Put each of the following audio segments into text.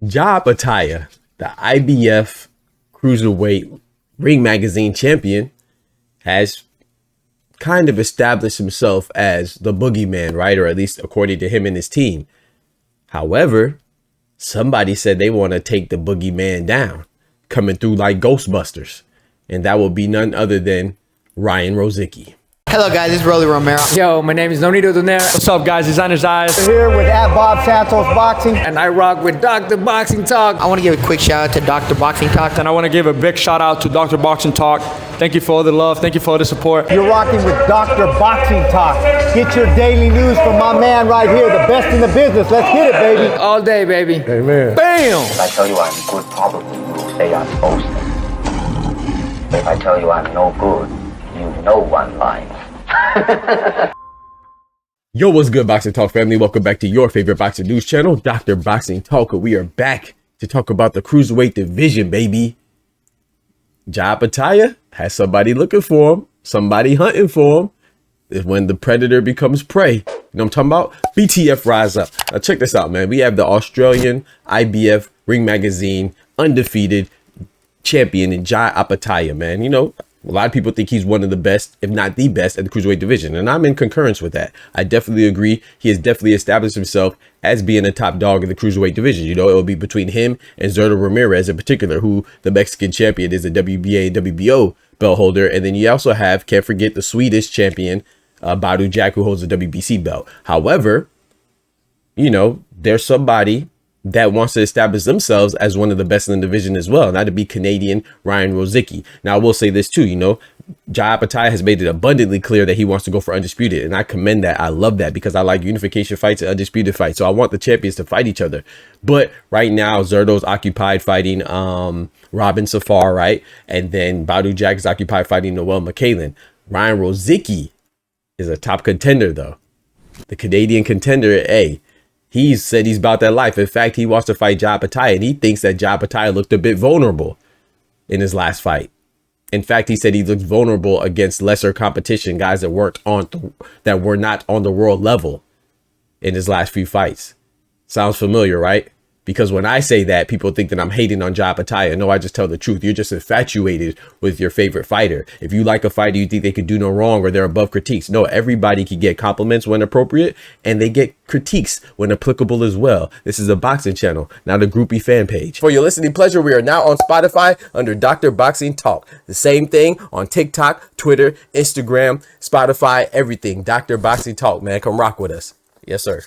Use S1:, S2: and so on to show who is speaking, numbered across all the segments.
S1: Opetaia, the IBF Cruiserweight Ring Magazine champion, has kind of established himself as the boogeyman, right? Or at least according to him and his team. However, somebody said they want to take the boogeyman down, coming through like Ghostbusters. And that will be none other than Ryan Rozicki.
S2: Hello guys, this is Rolly Romero.
S3: Yo, my name is Nonito Donaire. What's up guys, Designer's Eyes.
S4: We're here with Bob Santos Boxing.
S3: And I rock with Dr. Boxing Talk.
S2: I want to give a quick shout out to Dr. Boxing Talk.
S3: And I want to give a big shout out to Dr. Boxing Talk. Thank you for all the love, thank you for all the support.
S4: You're rocking with Dr. Boxing Talk. Get your daily news from my man right here, the best in the business. Let's get it, baby.
S3: All day, baby.
S4: Amen.
S3: Bam!
S5: If I tell you I'm good, probably you'll say I'm boasting. If I tell you I'm no good, you know one line.
S1: Yo, what's good, Boxing Talk family? Welcome back to your favorite boxing news channel, Dr. Boxing Talk. We are back to talk about the cruiserweight division, baby. Opetaia has somebody looking for him, somebody hunting for him. Is when the predator becomes prey. You know what I'm talking about? BTF rise up. Now check this out, man. We have the Australian IBF Ring Magazine undefeated champion in Opetaia, man. You know, a lot of people think he's one of the best, if not the best, at the cruiserweight division. And I'm in concurrence with that. I definitely agree. He has definitely established himself as being a top dog in the cruiserweight division. You know, it will be between him and Zurdo Ramirez in particular, who the Mexican champion is, a WBA and WBO belt holder. And then you also have, can't forget, the Swedish champion, Badou Jack, who holds the WBC belt. However, you know, there's somebody that wants to establish themselves as one of the best in the division as well. Now to be Canadian Ryan Rozicki. Now I will say this too, you know, Opetaia has made it abundantly clear that he wants to go for undisputed, and I commend that. I love that because I like unification fights and undisputed fights. So I want the champions to fight each other. But right now Zurdo's occupied fighting Robin Safar, right? And then Badou Jack is occupied fighting Noel McCallan. Ryan Rozicki is a top contender though. The Canadian contender, he said he's about that life. In fact, he wants to fight Opetaia, and he thinks that Opetaia looked a bit vulnerable in his last fight. In fact, he said he looked vulnerable against lesser competition, guys that were not on the world level in his last few fights. Sounds familiar, right? Because when I say that, people think that I'm hating on Opetaia. No, I just tell the truth. You're just infatuated with your favorite fighter. If you like a fighter, you think they could do no wrong or they're above critiques. No, everybody can get compliments when appropriate, and they get critiques when applicable as well. This is a boxing channel, not a groupie fan page. For your listening pleasure, we are now on Spotify under Dr. Boxing Talk. The same thing on TikTok, Twitter, Instagram, Spotify, everything. Dr. Boxing Talk, man. Come rock with us. Yes, sir.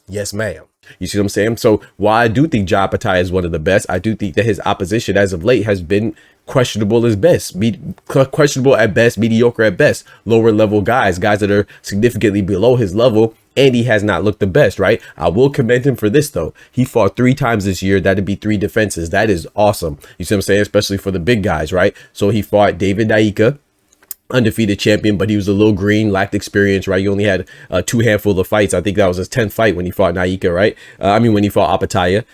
S1: Yes, ma'am. You see what I'm saying? So while I do think Opetaia is one of the best, I do think that his opposition as of late has been questionable at best, questionable at best, mediocre at best, lower level guys that are significantly below his level. And he has not looked the best, right? I will commend him for this, though. He fought 3 times this year. That'd be 3 defenses. That is awesome. You see what I'm saying? Especially for the big guys, right? So he fought David Naika, undefeated champion, but he was a little green, lacked experience, right? He only had 2 handful of fights. I think that was his 10th fight when he fought Naika, right? When he fought Opetaia.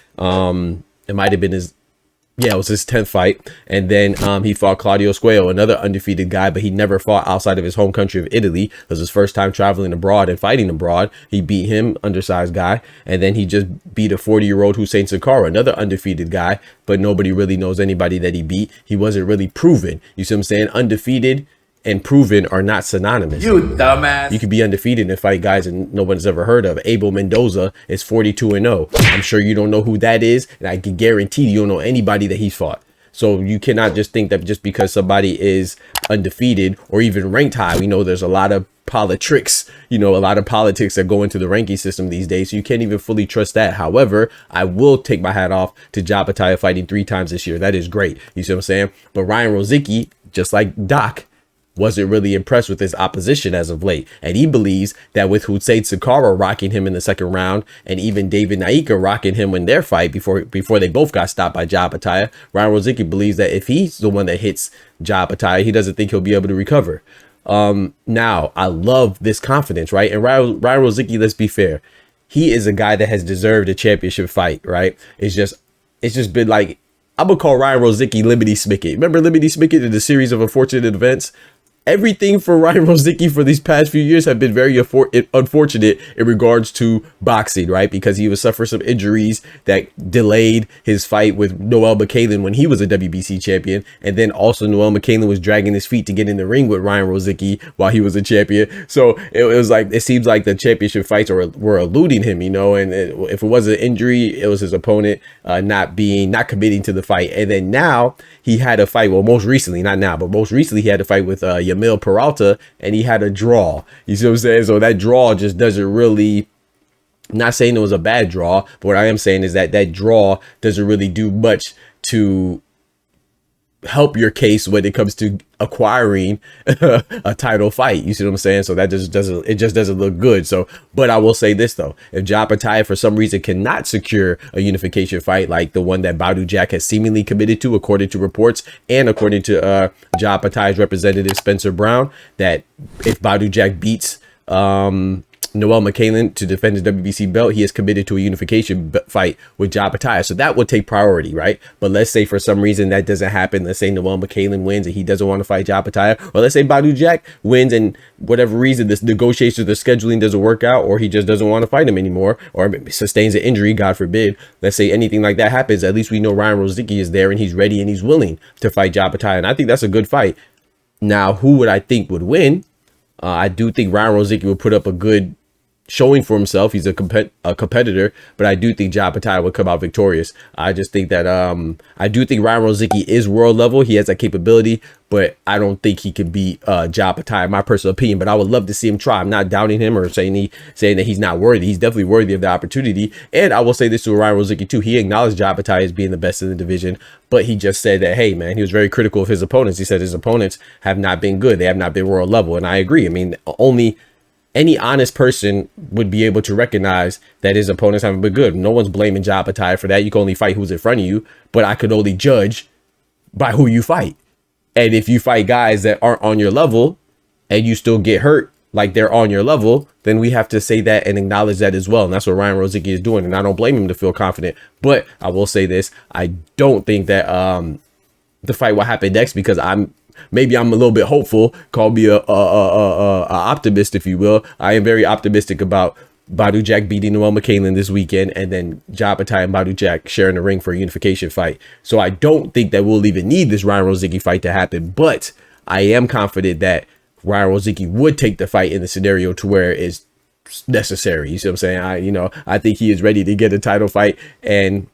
S1: It might have been it was his 10th fight. And then he fought Claudio Squeo, another undefeated guy, but he never fought outside of his home country of Italy. It was his first time traveling abroad and fighting abroad. He beat him, undersized guy. And then he just beat a 40-year-old Hussein Sakara, another undefeated guy, but nobody really knows anybody that he beat. He wasn't really proven. You see what I'm saying? Undefeated and proven are not synonymous. You dumbass. You could be undefeated and fight guys and no one's ever heard of. Abel Mendoza is 42-0. I'm sure you don't know who that is, and I can guarantee you don't know anybody that he's fought. So you cannot just think that just because somebody is undefeated or even ranked high, we know there's a lot of politics, a lot of politics that go into the ranking system these days. So you can't even fully trust that. However, I will take my hat off to Opetaia fighting 3 times this year. That is great. You see what I'm saying? But Ryan Rozicki, just like Doc, wasn't really impressed with his opposition as of late. And he believes that with Hussein Sakara rocking him in the 2nd round and even David Naika rocking him in their fight before they both got stopped by Opetaia, Ryan Rozicki believes that if he's the one that hits Opetaia, he doesn't think he'll be able to recover. Now, I love this confidence, right? And Ryan Rozicki, let's be fair, he is a guy that has deserved a championship fight, right? It's just been like, I'm gonna call Ryan Rozicki Limity Smicket. Remember Limity Smicket in the series of unfortunate events? everything for Ryan Rozicki for these past few years have been very unfortunate in regards to boxing, right? Because he was suffering some injuries that delayed his fight with Noel McCallan when he was a WBC champion. And then also Noel McCallan was dragging his feet to get in the ring with Ryan Rozicki while he was a champion. So it was like, it seems like the championship fights were eluding him, you know, and if it was an injury, it was his opponent not committing to the fight. And then now he had a fight, well, most recently, not now, but most recently he had a fight with Yamil Peralta, and he had a draw. You see what I'm saying? So that draw just doesn't really, not saying it was a bad draw, but what I am saying is that that draw doesn't really do much to help your case when it comes to acquiring a title fight. You see what I'm saying? So that just doesn't look good. So, but I will say this though, if Opetaia for some reason cannot secure a unification fight like the one that Badou Jack has seemingly committed to, according to reports and according to Opetaia's representative Spencer Brown, that if Badou Jack beats Noel McCallan to defend his WBC belt, he is committed to a unification fight with Opetaia. So that would take priority, right? But let's say for some reason that doesn't happen. Let's say Noel McCallan wins and he doesn't want to fight Opetaia, or let's say Badou Jack wins and whatever reason this negotiations, the scheduling doesn't work out, or he just doesn't want to fight him anymore, or sustains an injury, God forbid. Let's say anything like that happens. At least we know Ryan Rozicki is there and he's ready and he's willing to fight Opetaia, and I think that's a good fight. Now, who would I think would win? I do think Ryan Rozicki would put up a good showing for himself. He's a competitor, but I do think Opetaia would come out victorious. I just think that I do think Ryan Rozicki is world level. He has that capability, but I don't think he can beat Opetaia, in my personal opinion. But I would love to see him try. I'm not doubting him or saying that he's not worthy. He's definitely worthy of the opportunity. And I will say this to Ryan Rozicki too. He acknowledged Opetaia as being the best in the division, but he just said that, hey man, he was very critical of his opponents. He said his opponents have not been good. They have not been world level. And I agree. I mean, only any honest person would be able to recognize that his opponents haven't been good. No one's blaming Opetaia for that. You can only fight who's in front of you, but I could only judge by who you fight. And if you fight guys that aren't on your level and you still get hurt like they're on your level, then we have to say that and acknowledge that as well. And that's what Ryan Rozicki is doing. And I don't blame him to feel confident, but I will say this. I don't think that the fight will happen next, because maybe I'm a little bit hopeful. Call me a optimist, if you will. I am very optimistic about Badou Jack beating Noel McCallan this weekend, and then Opetaia and Badou Jack sharing the ring for a unification fight. So I don't think that we'll even need this Ryan Rozicki fight to happen, but I am confident that Ryan Rozicki would take the fight in the scenario to where it's necessary. You see what I'm saying? I think he is ready to get a title fight, and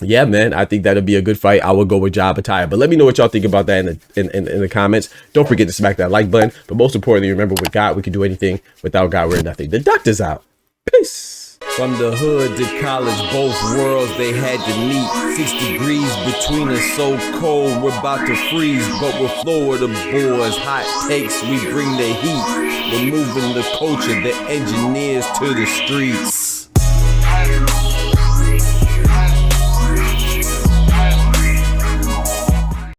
S1: yeah, man, I think that'll be a good fight. I will go with Opetaia. But let me know what y'all think about that in the comments. Don't forget to smack that like button. But most importantly, remember, with God, we can do anything. Without God, we're nothing. The doctor's out. Peace. From the hood to college, both worlds they had to meet. 6 degrees between us, so cold we're about to freeze. But we're Florida boys, hot takes, we bring the heat. We're moving the culture, the engineers to the streets.